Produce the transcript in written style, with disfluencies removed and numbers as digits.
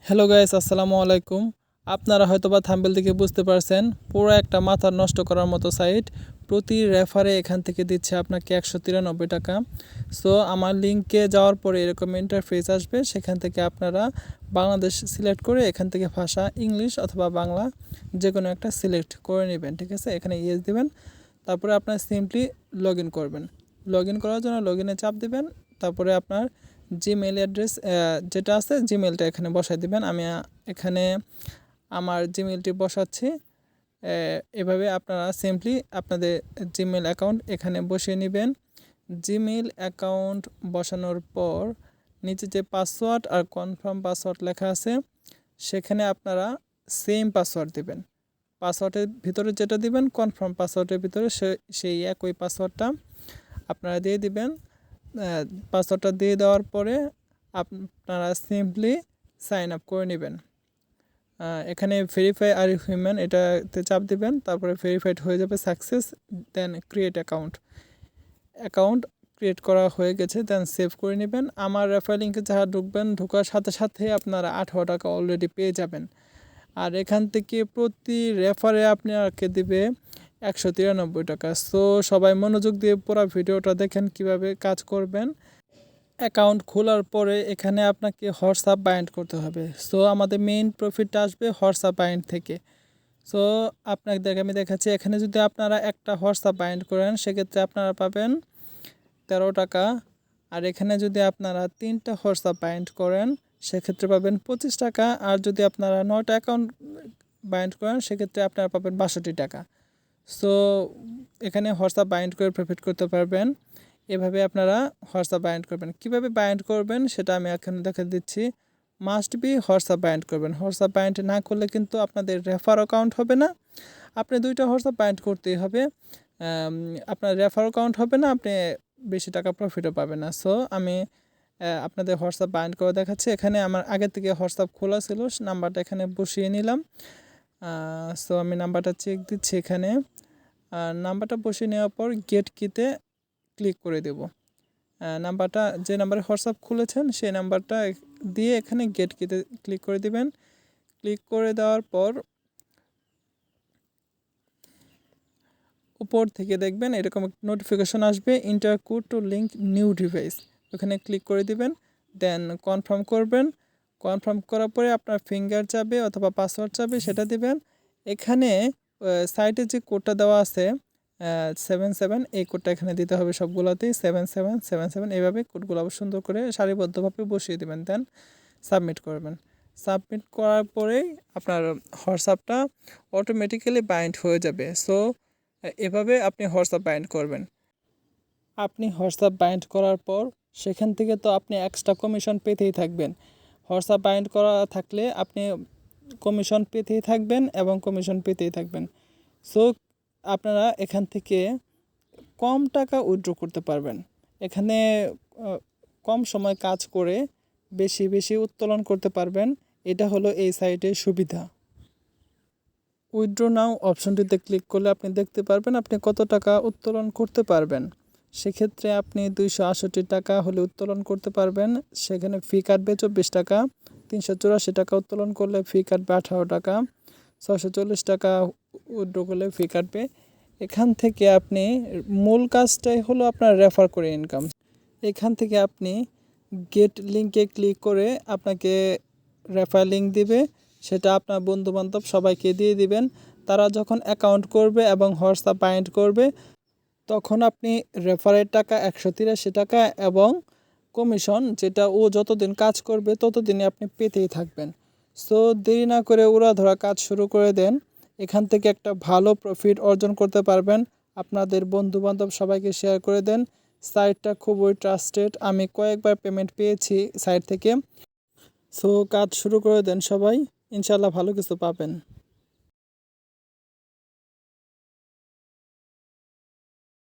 Hello guys, আসসালামু আলাইকুম। আপনারা হয়তোবা থাম্বনেল থেকে বুঝতে পারছেন, পুরো একটা মাথা নষ্ট করার মতো সাইট। প্রতি রেফারে এখান থেকে দিচ্ছে আপনাকে 193 টাকা। সো আমার লিঙ্কে যাওয়ার পরে এরকম ইন্টারফেস আসবে, সেখান থেকে আপনারা বাংলাদেশ সিলেক্ট করে এখান থেকে ভাষা ইংলিশ অথবা বাংলা যে কোনো একটা সিলেক্ট করে নেবেন। ঠিক আছে, এখানে ইয়েস দেবেন। তারপরে আপনার সিম্পলি লগ ইন করবেন। লগ ইন করার জন্য লগ ইনে চাপ দেবেন। তারপরে আপনার জিমেইল অ্যাড্রেস যেটা আছে জিমেইলটা এখানে বসাই দিবেন। আমি এখানে আমার জিমেইলটি বসাচ্ছি। এভাবে আপনারা সিম্পলি আপনাদের জিমেইল অ্যাকাউন্ট এখানে বসিয়ে নেবেন। জিমেইল অ্যাকাউন্ট বসানোর পর নিচে যে পাসওয়ার্ড আর কনফার্ম পাসওয়ার্ড লেখা আছে সেখানে আপনারা সেম পাসওয়ার্ড দেবেন। পাসওয়ার্ডের ভিতরে যেটা দিবেন কনফার্ম পাসওয়ার্ডের ভিতরে সেই একই পাসওয়ার্ডটা আপনারা দিয়ে দিবেন। পাসওয়ার্ডটা দিয়ে দেওয়ার পরে আপনারা সিম্পলি সাইন আপ করে নেবেন। এখানে ভেরিফাই আর ইউ হিউম্যান এটাতে চাপ দিবেন। তারপরে ভেরিফাইড হয়ে যাবে সাকসেস, দেন ক্রিয়েট অ্যাকাউন্ট ক্রিয়েট করা হয়ে গেছে, দেন সেভ করে নেবেন। আমার রেফার লিঙ্কে যারা ঢুকবেন, ঢোকার সাথে সাথে আপনারা 18 টাকা অলরেডি পেয়ে যাবেন। আর এখান থেকে প্রতি রেফারে আপনাকে দেবে 193 টাকা। সো সবাই মনোযোগ দিয়ে পুরো ভিডিওটা দেখেন কিভাবে কাজ করবেন। অ্যাকাউন্ট খোলার পরে এখানে আপনাকে হোয়াটসঅ্যাপ বাইন্ড করতে হবে। সো আমাদের মেইন প্রফিটটা আসবে হোয়াটসঅ্যাপ বাইন্ড থেকে। সো আপনাদের আমি দেখাচ্ছি, এখানে যদি আপনারা একটা হোয়াটসঅ্যাপ বাইন্ড করেন সেক্ষেত্রে আপনারা পাবেন 13 টাকা। আর এখানে যদি আপনারা 3টা হোয়াটসঅ্যাপ বাইন্ড করেন সেক্ষেত্রে পাবেন 25 টাকা। আর যদি আপনারা 9টা অ্যাকাউন্ট বাইন্ড করেন সেক্ষেত্রে আপনারা পাবেন 62 টাকা। সো এখানে হোয়াটসঅ্যাপ বাইন্ড করে প্রফিট করতে পারবেন। এভাবে আপনারা হোয়াটসঅ্যাপ বাইন্ড করবেন। কিভাবে বাইন্ড করবেন সেটা আমি এখন দেখে দিচ্ছি। মাস্ট বি হোয়াটসঅ্যাপ বাইন্ড করবেন। হোয়াটসঅ্যাপ বাইন্ড না করলে কিন্তু আপনাদের রেফার অ্যাকাউন্ট হবে না। আপনি 2টা হোয়াটসঅ্যাপ বাইন্ড করতেই হবে। আপনার রেফার অ্যাকাউন্ট হবে না, আপনি বেশি টাকা প্রফিটও পাবেন না। সো আমি আপনাদের হোয়াটসঅ্যাপ বাইন্ড করে দেখাচ্ছি। এখানে আমার আগে থেকে হোয়াটসঅ্যাপ খোলা ছিল, নাম্বারটা এখানে বসিয়ে নিলাম। সো আমি নাম্বারটা চেক দিচ্ছি এখানে। নাম্বারটা বসিয়ে নেওয়ার পর গেট কিতে ক্লিক করে দেব। নাম্বারটা যে নাম্বারে হোয়াটসঅ্যাপ খুলেছেন সেই নাম্বারটা দিয়ে এখানে গেট কিতে ক্লিক করে দিবেন। ক্লিক করে দেওয়ার পর উপর থেকে দেখবেন এরকম নোটিফিকেশন আসবে, inter code two link new device. ওখানে ক্লিক করে দিবেন, দেন কনফার্ম করবেন। কনফার্ম করার পরে আপনার ফিঙ্গার চাবে অথবা পাসওয়ার্ড চাবে, সেটা দিবেন। এখানে সাইটে যে কোডটা দেওয়া আছে 77, এই কোডটা এখানে দিতে হবে সবগুলোতেই 7777। এইভাবে কোডগুলো সুন্দর করে সারিবদ্ধভাবে বসিয়ে দেবেন, দেন সাবমিট করবেন। সাবমিট করার পরেই আপনার হোয়াটসঅ্যাপটা অটোমেটিক্যালি বাইন্ড হয়ে যাবে। সো এভাবে আপনি হোয়াটসঅ্যাপ বাইন্ড করবেন। আপনি হোয়াটসঅ্যাপ বাইন্ড করার পর সেখান থেকে তো আপনি এক্সট্রা কমিশন পেতেই থাকবেন। হোয়াটসঅ্যাপ বাইন্ড করা থাকলে আপনি কমিশন পেতেই থাকবেন এবং কমিশন পেতেই থাকবেন। সো আপনারা এখান থেকে কম টাকা উইথড্র করতে পারবেন। এখানে কম সময় কাজ করে বেশি বেশি উত্তোলন করতে পারবেন। এটা হলো এই সাইটের সুবিধা। উইথড্র নাও অপশনটিতে ক্লিক করলে আপনি দেখতে পারবেন আপনি কত টাকা উত্তোলন করতে পারবেন। সেক্ষেত্রে আপনি 268 টাকা হলে উত্তোলন করতে পারবেন। সেখানে ফি কাটবে 24 টাকা। 384 টাকা উত্তোলন করলে ফি কাটবে 18 টাকা। 640 টাকা উইথড্র করলে ফি কাটবে। এখান থেকে আপনি মূল কাজটাই হলো আপনার রেফার করে ইনকাম। এখান থেকে আপনি গেট লিঙ্কে ক্লিক করে আপনাকে রেফার লিঙ্ক দিবে, সেটা আপনার বন্ধুবান্ধব সবাইকে দিয়ে দিবেন। তারা যখন অ্যাকাউন্ট করবে এবং হোয়াটসঅ্যাপ বাইন্ড করবে তখন আপনি রেফারের টাকা 183 টাকা এবং কমিশন যেটা ও যতদিন কাজ করবে ততদিনই আপনি পেতেই থাকবেন। সো দেরি না করে উড়াধরা কাজ শুরু করে দেন। এখান থেকে একটা ভালো প্রফিট অর্জন করতে পারবেন। আপনাদের বন্ধুবান্ধব সবাইকে শেয়ার করে দেন। সাইটটা খুবই ট্রাস্টেড, আমি কয়েকবার পেমেন্ট পেয়েছি সাইট থেকে। সো কাজ শুরু করে দেন সবাই, ইনশাল্লাহ ভালো কিছু পাবেন।